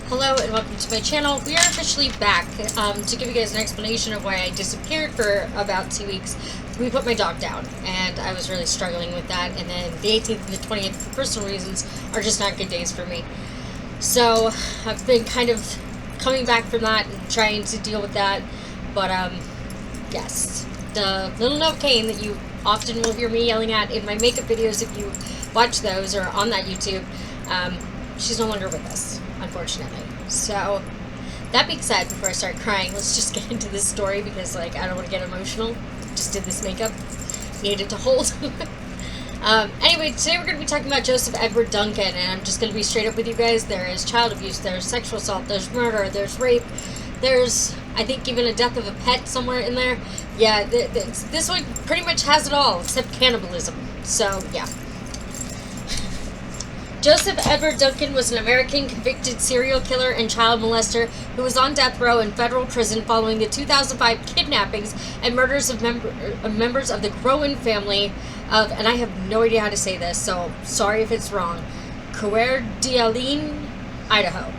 Hello and welcome to my channel. We are officially back to give you guys an explanation of why I disappeared for about 2 weeks. We put my dog down and I was really struggling with that, and then the 18th and the 20th for personal reasons are just not good days for me. So I've been kind of coming back from that and trying to deal with that, but yes, the little note came that you often will hear me yelling at in my makeup videos if you watch those or on that YouTube. She's no longer with us, unfortunately. So, that being said, before I start crying, let's just get into this story because, like, I don't want to get emotional. Just did this makeup. Needed to hold. Anyway, today we're going to be talking about Joseph Edward Duncan, and I'm just going to be straight up with you guys. There is child abuse, there's sexual assault, there's murder, there's rape, there's, I think, even a death of a pet somewhere in there. Yeah, this one pretty much has it all, except cannibalism. So, yeah. Joseph Edward Duncan was an American convicted serial killer and child molester who was on death row in federal prison following the 2005 kidnappings and murders of members of the Growen family of, and I have no idea how to say this, so sorry if it's wrong, Corrector, Idaho.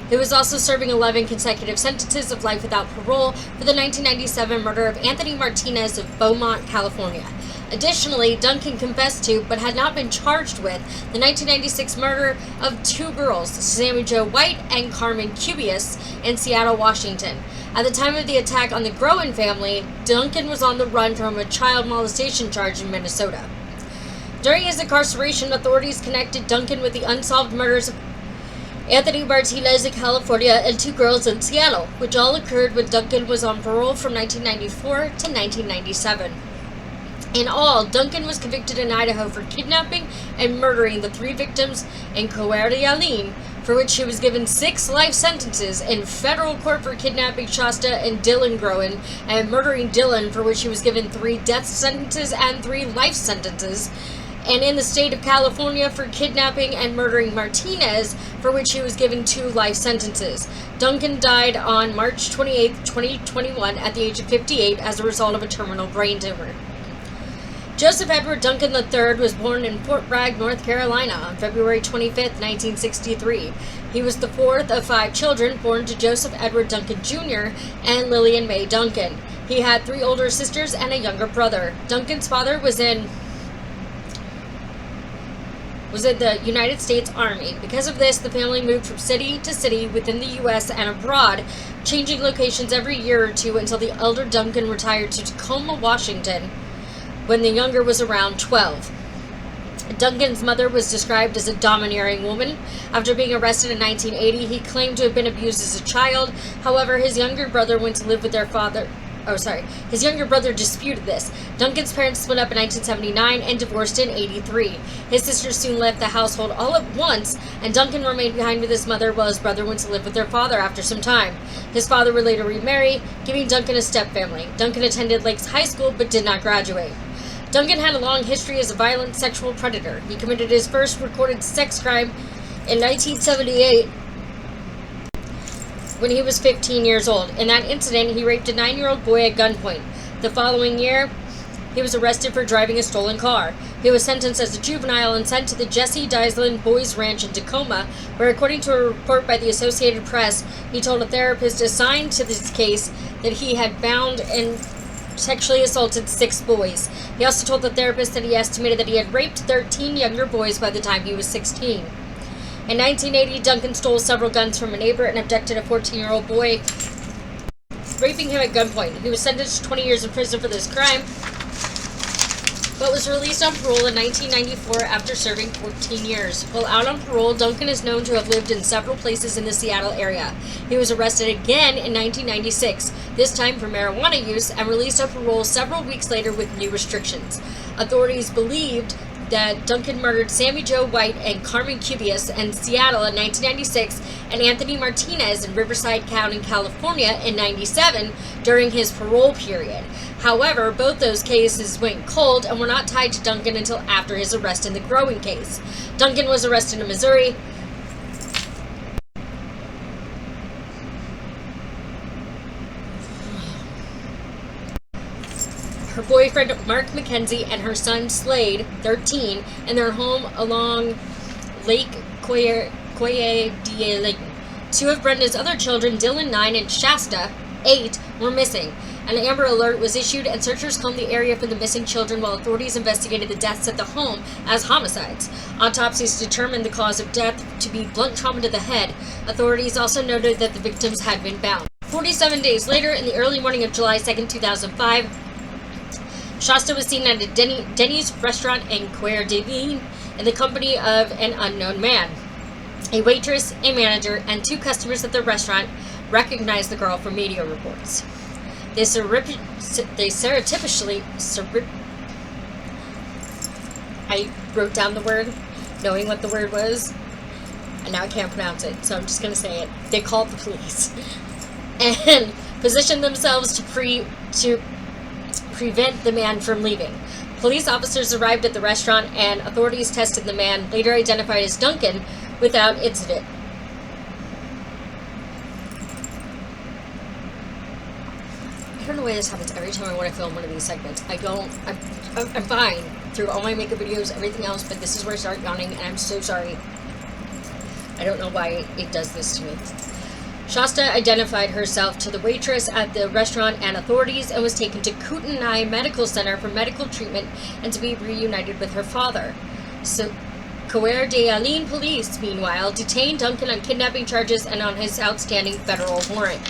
He was also serving 11 consecutive sentences of life without parole for the 1997 murder of Anthony Martinez of Beaumont, California. Additionally, Duncan confessed to, but had not been charged with, the 1996 murder of two girls, Sammy Jo White and Carmen Cubias, in Seattle, Washington. At the time of the attack on the Growen family, Duncan was on the run from a child molestation charge in Minnesota. During his incarceration, authorities connected Duncan with the unsolved murders of Anthony Martinez in California and two girls in Seattle, which all occurred when Duncan was on parole from 1994 to 1997. In all, Duncan was convicted in Idaho for kidnapping and murdering the three victims in Corrector, for which he was given 6 life sentences, in federal court for kidnapping Shasta and Dylan Growen, and murdering Dylan, for which he was given 3 death sentences and 3 life sentences, and in the state of California for kidnapping and murdering Martinez, for which he was given 2 life sentences. Duncan died on March 28, 2021 at the age of 58 as a result of a terminal brain tumor. Joseph Edward Duncan III was born in Fort Bragg, North Carolina on February 25, 1963. He was the 4th of 5 children born to Joseph Edward Duncan Jr. and Lillian Mae Duncan. He had 3 older sisters and a younger brother. Duncan's father was in the United States Army. Because of this, the family moved from city to city within the U.S. and abroad, changing locations every year or two until the elder Duncan retired to Tacoma, Washington, when the younger was around 12. Duncan's mother was described as a domineering woman. After being arrested in 1980, he claimed to have been abused as a child. However, his younger brother went to live with their father. His younger brother disputed this. Duncan's parents split up in 1979 and divorced in 1983. His sisters soon left the household all at once, and Duncan remained behind with his mother while his brother went to live with their father after some time. His father would later remarry, giving Duncan a stepfamily. Duncan attended Lakes High School but did not graduate. Duncan had a long history as a violent sexual predator. He committed his first recorded sex crime in 1978 when he was 15 years old. In that incident, he raped a 9-year-old boy at gunpoint. The following year, he was arrested for driving a stolen car. He was sentenced as a juvenile and sent to the Jesse Diseland Boys Ranch in Tacoma, where, according to a report by the Associated Press, he told a therapist assigned to this case that he had bound and sexually assaulted 6 boys. He also told the therapist that he estimated that he had raped 13 younger boys by the time he was 16. In 1980, Duncan stole several guns from a neighbor and abducted a 14-year-old boy, raping him at gunpoint. He was sentenced to 20 years in prison for this crime, but was released on parole in 1994 after serving 14 years. While out on parole, Duncan is known to have lived in several places in the Seattle area. He was arrested again in 1996, this time for marijuana use, and released on parole several weeks later with new restrictions. Authorities believed that Duncan murdered Sammy Jo White and Carmen Cubias in Seattle in 1996 and Anthony Martinez in Riverside County, California in 1997 during his parole period. However, both those cases went cold and were not tied to Duncan until after his arrest in the Growen case. Duncan was arrested in Missouri. Her boyfriend Mark McKenzie and her son Slade, 13, in their home along Lake Coye de Lake Two of Brenda's other children, Dylan, 9, and Shasta, 8, were missing. An Amber Alert was issued, and searchers combed the area for the missing children while authorities investigated the deaths at the home as homicides. Autopsies determined the cause of death to be blunt trauma to the head. Authorities also noted that the victims had been bound. 47 days later, in the early morning of July 2nd, 2005, Shasta was seen at a Denny's restaurant in Coeur d'Alene in the company of an unknown man. A waitress, a manager, and 2 customers at the restaurant recognized the girl from media reports. They surreptitiously... I wrote down the word, knowing what the word was, and now I can't pronounce it, so I'm just going to say it. They called the police and positioned themselves to prevent the man from leaving. Police officers arrived at the restaurant, and authorities tested the man, later identified as Duncan, without incident. I don't know why this happens every time I want to film one of these segments. I'm fine through all my makeup videos, everything else, but this is where I start yawning, and I'm so sorry. I don't know why it does this to me. Shasta identified herself to the waitress at the restaurant and authorities and was taken to Kootenai Medical Center for medical treatment and to be reunited with her father. So, Coeur d'Alene police, meanwhile, detained Duncan on kidnapping charges and on his outstanding federal warrant.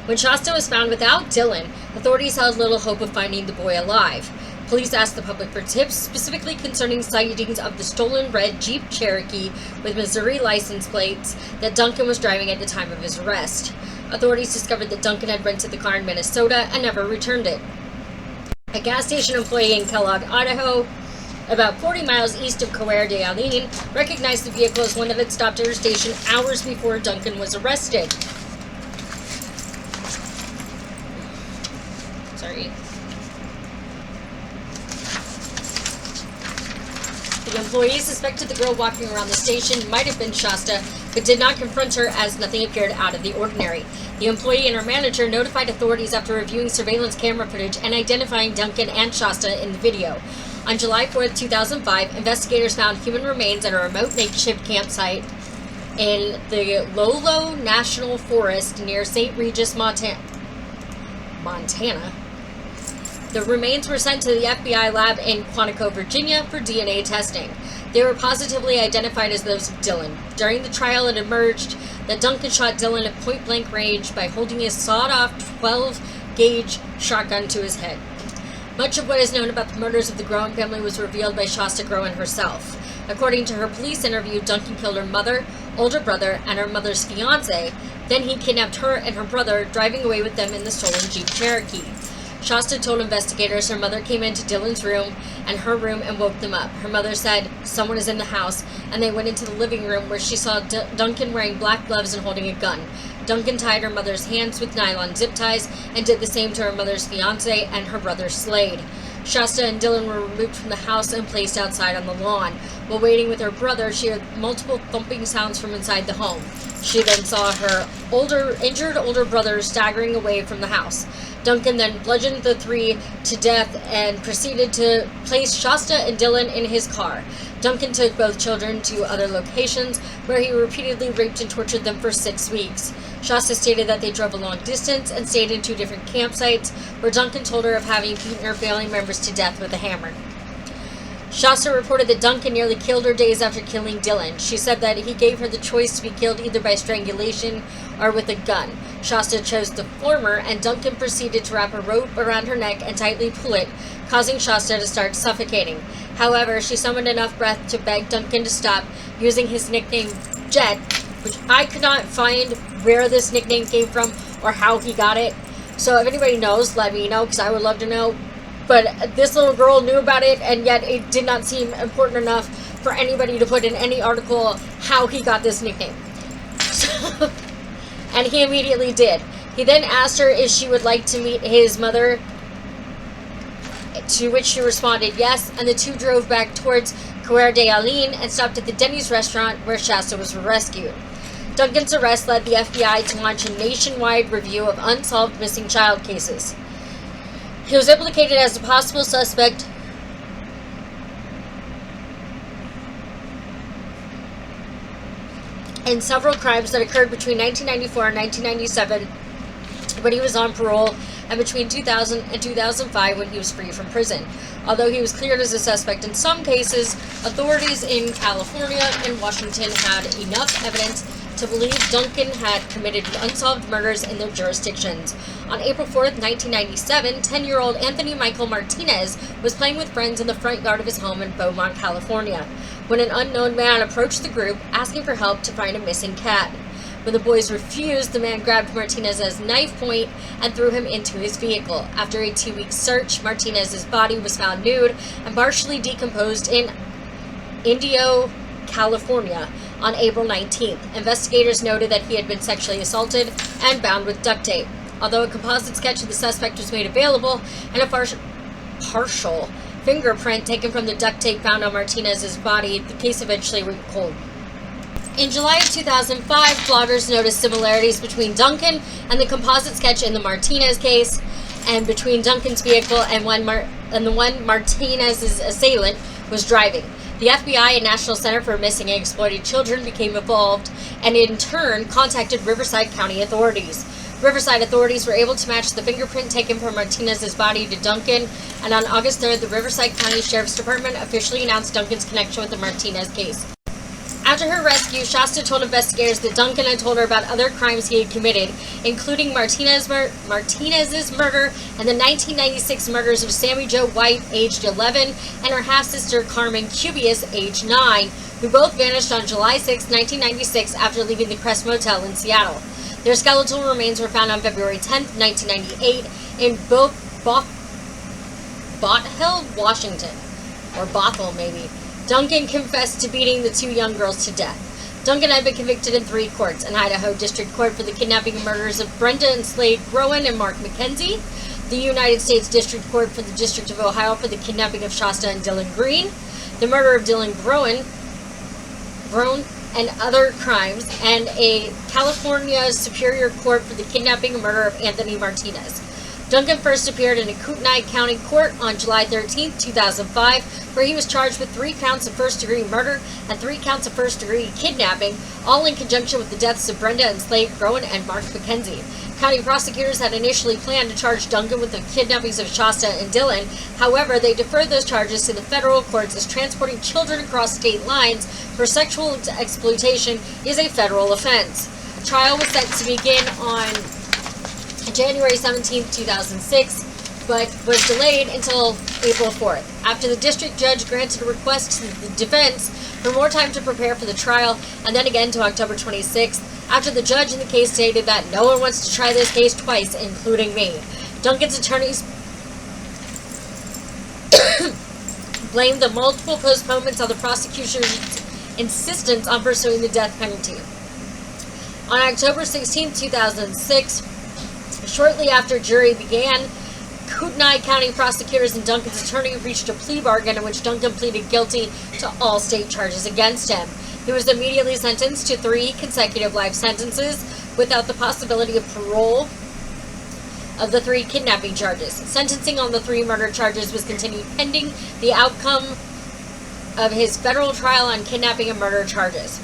When Shasta was found without Dylan, authorities held little hope of finding the boy alive. Police asked the public for tips, specifically concerning sightings of the stolen red Jeep Cherokee with Mercerie license plates that Duncan was driving at the time of his arrest. Authorities discovered that Duncan had rented the car in Minnesota and never returned it. A gas station employee in Kellogg, Idaho, about 40 miles east of Coeur d'Alene, recognized the vehicle as one that had stopped at her station hours before Duncan was arrested. Sorry. The employee suspected the girl walking around the station might have been Shasta, but did not confront her as nothing appeared out of the ordinary. The employee and her manager notified authorities after reviewing surveillance camera footage and identifying Duncan and Shasta in the video. On July 4th, 2005, investigators found human remains at a remote makeshift campsite in the Lolo National Forest near St. Regis, Montana. The remains were sent to the FBI lab in Quantico, Virginia for DNA testing. They were positively identified as those of Dylan. During the trial, it emerged that Duncan shot Dylan at point-blank range by holding his sawed-off 12-gauge shotgun to his head. Much of what is known about the murders of the Groen family was revealed by Shasta Groen herself. According to her police interview, Duncan killed her mother, older brother, and her mother's fiancé. Then he kidnapped her and her brother, driving away with them in the stolen Jeep Cherokee. Shasta told investigators her mother came into Dylan's room and her room and woke them up. Her mother said someone is in the house, and they went into the living room where she saw Duncan wearing black gloves and holding a gun. Duncan tied her mother's hands with nylon zip ties and did the same to her mother's fiancé and her brother Slade. Shasta and Dylan were removed from the house and placed outside on the lawn. While waiting with her brother, she heard multiple thumping sounds from inside the home. She then saw her injured older brother staggering away from the house. Duncan then bludgeoned the 3 to death and proceeded to place Shasta and Dylan in his car. Duncan took both children to other locations where he repeatedly raped and tortured them for 6 weeks. Shasta stated that they drove a long distance and stayed in 2 different campsites, where Duncan told her of having beaten her family members to death with a hammer. Shasta reported that Duncan nearly killed her days after killing Dylan. She said that he gave her the choice to be killed either by strangulation or with a gun. Shasta chose the former, and Duncan proceeded to wrap a rope around her neck and tightly pull it, causing Shasta to start suffocating. However, she summoned enough breath to beg Duncan to stop, using his nickname Jet, which I could not find where this nickname came from or how he got it. So if anybody knows, let me know, because I would love to know. But this little girl knew about it, and yet it did not seem important enough for anybody to put in any article how he got this nickname. So, and he immediately did. He then asked her if she would like to meet his mother, to which she responded yes, and the two drove back towards Coeur d'Alene and stopped at the Denny's restaurant where Shasta was rescued. Duncan's arrest led the FBI to launch a nationwide review of unsolved missing child cases. He was implicated as a possible suspect in several crimes that occurred between 1994 and 1997 when he was on parole, and between 2000 and 2005 when he was free from prison. Although he was cleared as a suspect in some cases, authorities in California and Washington had enough evidence to believe Duncan had committed unsolved murders in their jurisdictions. On April 4th, 1997, 10-year-old Anthony Michael Martinez was playing with friends in the front yard of his home in Beaumont, California, when an unknown man approached the group asking for help to find a missing cat. When the boys refused, the man grabbed Martinez's knife point and threw him into his vehicle. After a 2-week search, Martinez's body was found nude and partially decomposed in Indio, California on April 19th. Investigators noted that he had been sexually assaulted and bound with duct tape. Although a composite sketch of the suspect was made available and a partial fingerprint taken from the duct tape found on Martinez's body, the case eventually went cold. In July of 2005, bloggers noticed similarities between Duncan and the composite sketch in the Martinez case, and between Duncan's vehicle and the one Martinez's assailant was driving. The FBI and National Center for Missing and Exploited Children became involved and in turn contacted Riverside County authorities. Riverside authorities were able to match the fingerprint taken from Martinez's body to Duncan, and on August 3rd, the Riverside County Sheriff's Department officially announced Duncan's connection with the Martinez case. After her rescue, Shasta told investigators that Duncan had told her about other crimes he had committed, including Martinez's murder and the 1996 murders of Sammy Jo White, aged 11, and her half-sister Carmen Cubius, aged 9, who both vanished on July 6, 1996 after leaving the Crest Motel in Seattle. Their skeletal remains were found on February 10, 1998 in Bothell, Washington. Or Bothell, maybe. Duncan confessed to beating the 2 young girls to death. Duncan had been convicted in 3 courts: an Idaho District Court for the kidnapping and murders of Brenda and Slade Groen and Mark McKenzie, the United States District Court for the District of Ohio for the kidnapping of Shasta and Dylan Green, the murder of Dylan Groen and other crimes, and a California Superior Court for the kidnapping and murder of Anthony Martinez. Duncan first appeared in a Kootenai County Court on July 13, 2005, where he was charged with 3 counts of first-degree murder and 3 counts of first-degree kidnapping, all in conjunction with the deaths of Brenda and Slade Groen and Mark McKenzie. County prosecutors had initially planned to charge Duncan with the kidnappings of Shasta and Dylan. However, they deferred those charges to the federal courts, as transporting children across state lines for sexual exploitation is a federal offense. A trial was set to begin on January 17, 2006, but was delayed until April 4th. After the district judge granted a request to the defense for more time to prepare for the trial, and then again to October 26th, after the judge in the case stated that no one wants to try this case twice, including me. Duncan's attorneys blamed the multiple postponements on the prosecution's insistence on pursuing the death penalty. On October 16, 2006, shortly after jury began, Kootenai County prosecutors and Duncan's attorney reached a plea bargain in which Duncan pleaded guilty to all state charges against him. He was immediately sentenced to 3 consecutive life sentences without the possibility of parole of the 3 kidnapping charges. Sentencing on the 3 murder charges was continued pending the outcome of his federal trial on kidnapping and murder charges.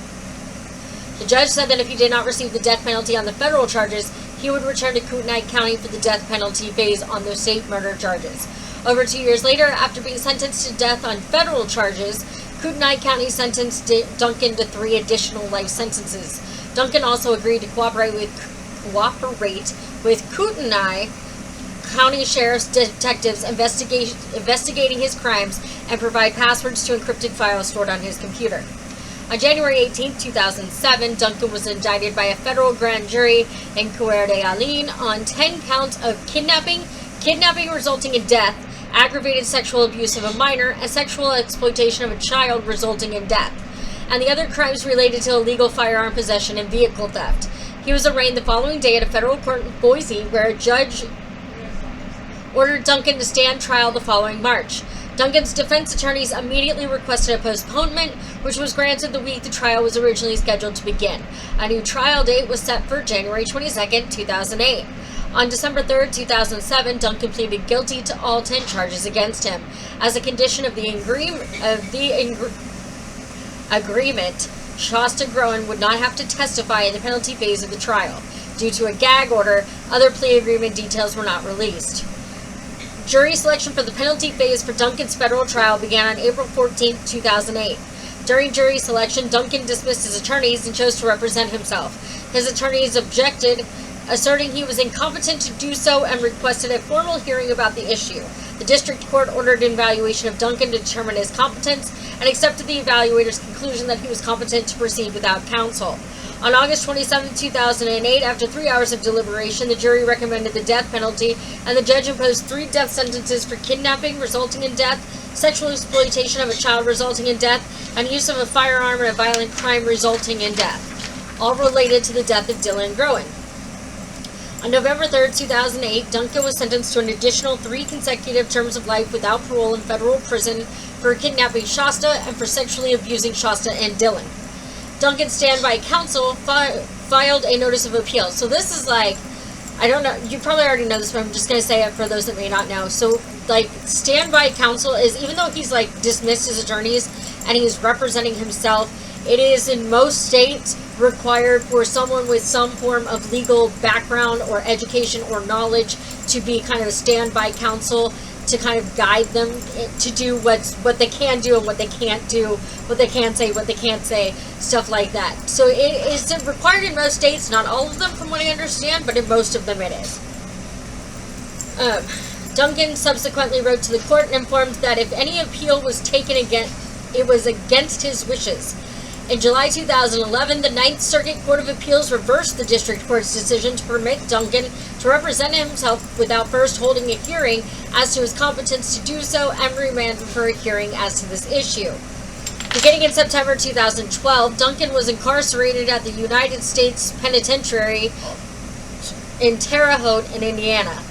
The judge said that if he did not receive the death penalty on the federal charges, he would return to Kootenai County for the death penalty phase on the state murder charges. Over 2 years later, after being sentenced to death on federal charges, Kootenai County sentenced Duncan to 3 additional life sentences. Duncan also agreed to cooperate with Kootenai County Sheriff's detectives investigating his crimes and provide passwords to encrypted files stored on his computer. On January 18, 2007, Duncan was indicted by a federal grand jury in Coeur d'Alene on 10 counts of kidnapping resulting in death, aggravated sexual abuse of a minor, and sexual exploitation of a child resulting in death, and the other crimes related to illegal firearm possession and vehicle theft. He was arraigned the following day at a federal court in Boise, where a judge ordered Duncan to stand trial the following March. Duncan's defense attorneys immediately requested a postponement, which was granted the week the trial was originally scheduled to begin. A new trial date was set for January 22, 2008. On December 3, 2007, Duncan pleaded guilty to all 10 charges against him. As a condition of the agreement, Shasta Groen would not have to testify in the penalty phase of the trial. Due to a gag order, other plea agreement details were not released. Jury selection for the penalty phase for Duncan's federal trial began on April 14, 2008. During jury selection, Duncan dismissed his attorneys and chose to represent himself. His attorneys objected, asserting he was incompetent to do so, and requested a formal hearing about the issue. The district court ordered an evaluation of Duncan to determine his competence and accepted the evaluator's conclusion that he was competent to proceed without counsel. On August 27, 2008, after 3 hours of deliberation, the jury recommended the death penalty, and the judge imposed 3 death sentences for kidnapping resulting in death, sexual exploitation of a child resulting in death, and use of a firearm in a violent crime resulting in death, all related to the death of Dylan Groen. On November 3, 2008, Duncan was sentenced to an additional 3 consecutive terms of life without parole in federal prison for kidnapping Shasta and for sexually abusing Shasta and Dylan. Duncan's standby counsel filed a notice of appeal. So this is like, I don't know, you probably already know this, but I'm just going to say it for those that may not know. So, like, standby counsel is, even though he's, like, dismissed his attorneys and he's representing himself, it is in most states required for someone with some form of legal background or education or knowledge to be kind of a standby counsel to kind of guide them to do what they can do and what they can't do, what they can say, what they can't say, stuff like that. So it is required in most states, not all of them from what I understand, but in most of them it is. Duncan subsequently wrote to the court and informed that if any appeal was taken again, it was against his wishes. In July 2011, the Ninth Circuit Court of Appeals reversed the district court's decision to permit Duncan to represent himself without first holding a hearing as to his competence to do so, and remanded for a hearing as to this issue. Beginning in September 2012, Duncan was incarcerated at the United States Penitentiary in Terre Haute in Indiana.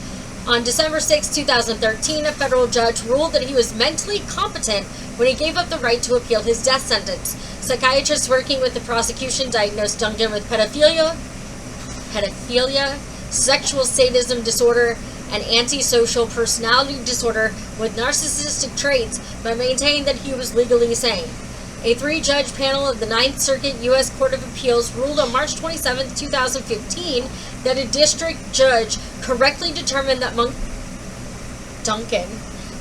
On December 6, 2013, a federal judge ruled that he was mentally competent when he gave up the right to appeal his death sentence. Psychiatrists working with the prosecution diagnosed Duncan with pedophilia, sexual sadism disorder, and antisocial personality disorder with narcissistic traits, but maintained that he was legally sane. A 3-judge panel of the Ninth Circuit U.S. Court of Appeals ruled on March 27, 2015, that a district judge correctly determined that Duncan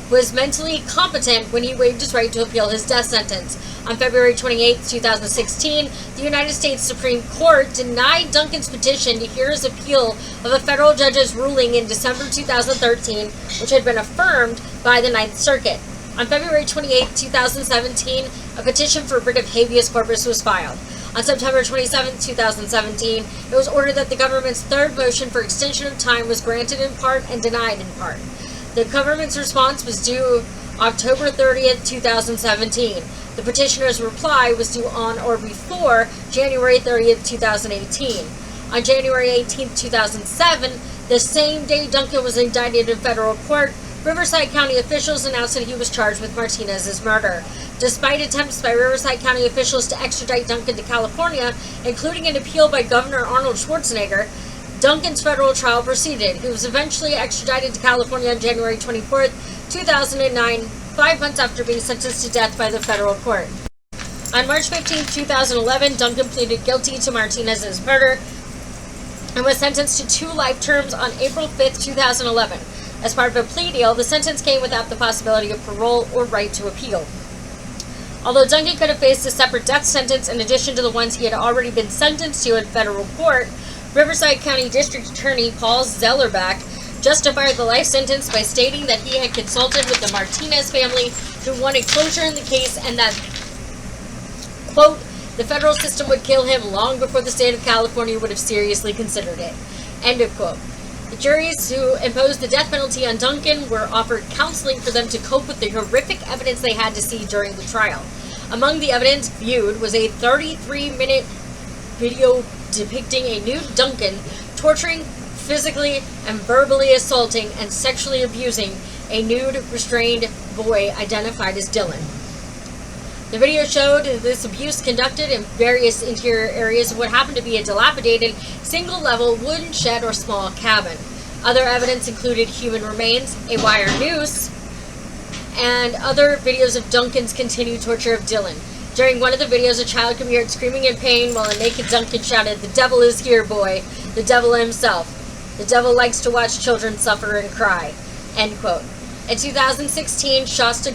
was mentally competent when he waived his right to appeal his death sentence. On February 28, 2016, the United States Supreme Court denied Duncan's petition to hear his appeal of a federal judge's ruling in December 2013, which had been affirmed by the Ninth Circuit. On February 28, 2017, a petition for writ of habeas corpus was filed. On September 27, 2017, it was ordered that the government's 3rd motion for extension of time was granted in part and denied in part. The government's response was due October 30th, 2017. The petitioner's reply was due on or before January 30th, 2018. On January 18th, 2007, the same day Duncan was indicted in federal court, Riverside County officials announced that he was charged with Martinez's murder. Despite attempts by Riverside County officials to extradite Duncan to California, including an appeal by Governor Arnold Schwarzenegger, Duncan's federal trial proceeded. He was eventually extradited to California on January 24th, 2009, 5 months after being sentenced to death by the federal court. On March 15, 2011, Duncan pleaded guilty to Martinez's murder and was sentenced to 2 life terms on April 5, 2011. As part of a plea deal, the sentence came without the possibility of parole or right to appeal. Although Duncan could have faced a separate death sentence in addition to the ones he had already been sentenced to in federal court, Riverside County District Attorney Paul Zellerbach justified the life sentence by stating that he had consulted with the Martinez family who wanted closure in the case and that, quote, the federal system would kill him long before the state of California would have seriously considered it, end of quote. The juries who imposed the death penalty on Duncan were offered counseling for them to cope with the horrific evidence they had to see during the trial. Among the evidence viewed was a 33-minute video depicting a nude Duncan torturing, physically and verbally assaulting and sexually abusing a nude, restrained boy identified as Dylan. The video showed this abuse conducted in various interior areas of what happened to be a dilapidated, single-level wooden shed or small cabin. Other evidence included human remains, a wire noose, and other videos of Duncan's continued torture of Dylan. During one of the videos, a child could be heard screaming in pain while a naked Duncan shouted, "The devil is here, boy. The devil himself. The devil likes to watch children suffer and cry." End quote. In 2016, Shasta,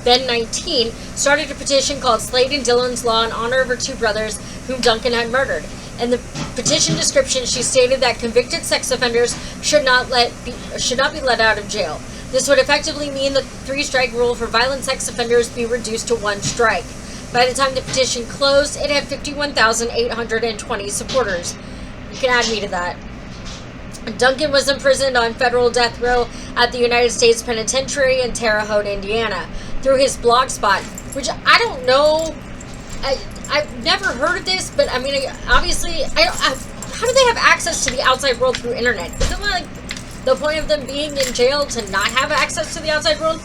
then 19, started a petition called Slade and Dillon's Law in honor of her two brothers whom Duncan had murdered. In the petition description, she stated that convicted sex offenders should not be let out of jail. This would effectively mean the 3-strike rule for violent sex offenders be reduced to 1 strike. By the time the petition closed, it had 51,820 supporters. You can add me to that. Duncan was imprisoned on federal death row at the United States Penitentiary in Terre Haute, Indiana, through his blogspot, which I don't know. I've never heard of this, but I mean, obviously, how do they have access to the outside world through internet? Isn't that like the point of them being in jail, to not have access to the outside world?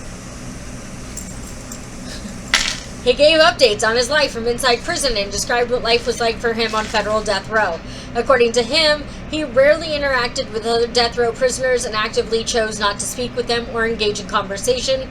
He gave updates on his life from inside prison and described what life was like for him on federal death row. According to him, he rarely interacted with other death row prisoners and actively chose not to speak with them or engage in conversation,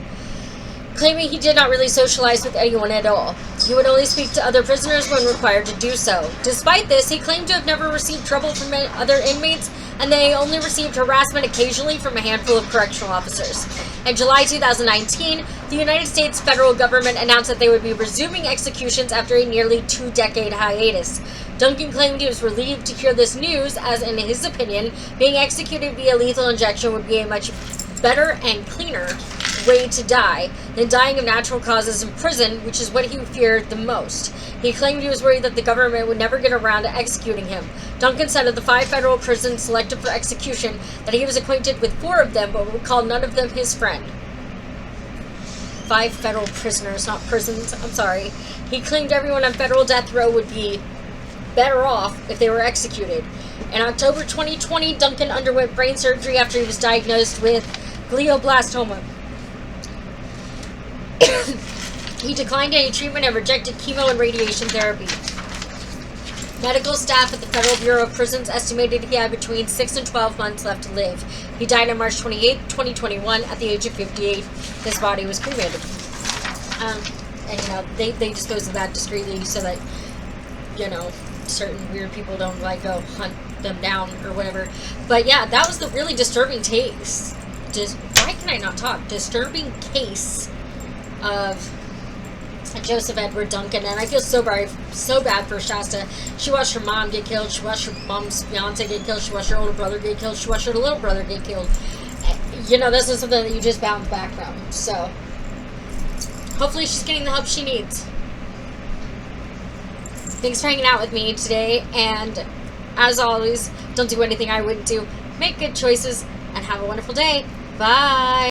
claiming he did not really socialize with anyone at all. He would only speak to other prisoners when required to do so. Despite this, he claimed to have never received trouble from other inmates, and they only received harassment occasionally from a handful of correctional officers. In July 2019, the United States federal government announced that they would be resuming executions after a nearly 2-decade hiatus. Duncan claimed he was relieved to hear this news, as in his opinion, being executed via lethal injection would be a much better and cleaner way to die than dying of natural causes in prison, which is what he feared the most. He claimed he was worried that the government would never get around to executing him. Duncan said of the 5 federal prisons selected for execution that he was acquainted with 4 of them, but would call none of them his friend. 5 federal prisoners, not prisons, I'm sorry. He claimed everyone on federal death row would be better off if they were executed. In October 2020, Duncan underwent brain surgery after he was diagnosed with glioblastoma. He declined any treatment and rejected chemo and radiation therapy. Medical staff at the Federal Bureau of Prisons estimated he had between 6 and 12 months left to live. He died on March 28, 2021 at the age of 58. His body was cremated. And, you know, they dispose of that discreetly so that, you know, certain weird people don't, like, go hunt them down or whatever. But, yeah, that was the really disturbing case. Why can I not talk? Disturbing case of Joseph Edward Duncan, and I feel so bad for Shasta. She watched her mom get killed, she watched her mom's fiance get killed, she watched her older brother get killed, she watched her little brother get killed. You know, this is something that you just bounce back from. So hopefully she's getting the help she needs. Thanks for hanging out with me today, and as always, don't do anything I wouldn't do. Make good choices and have a wonderful day. Bye.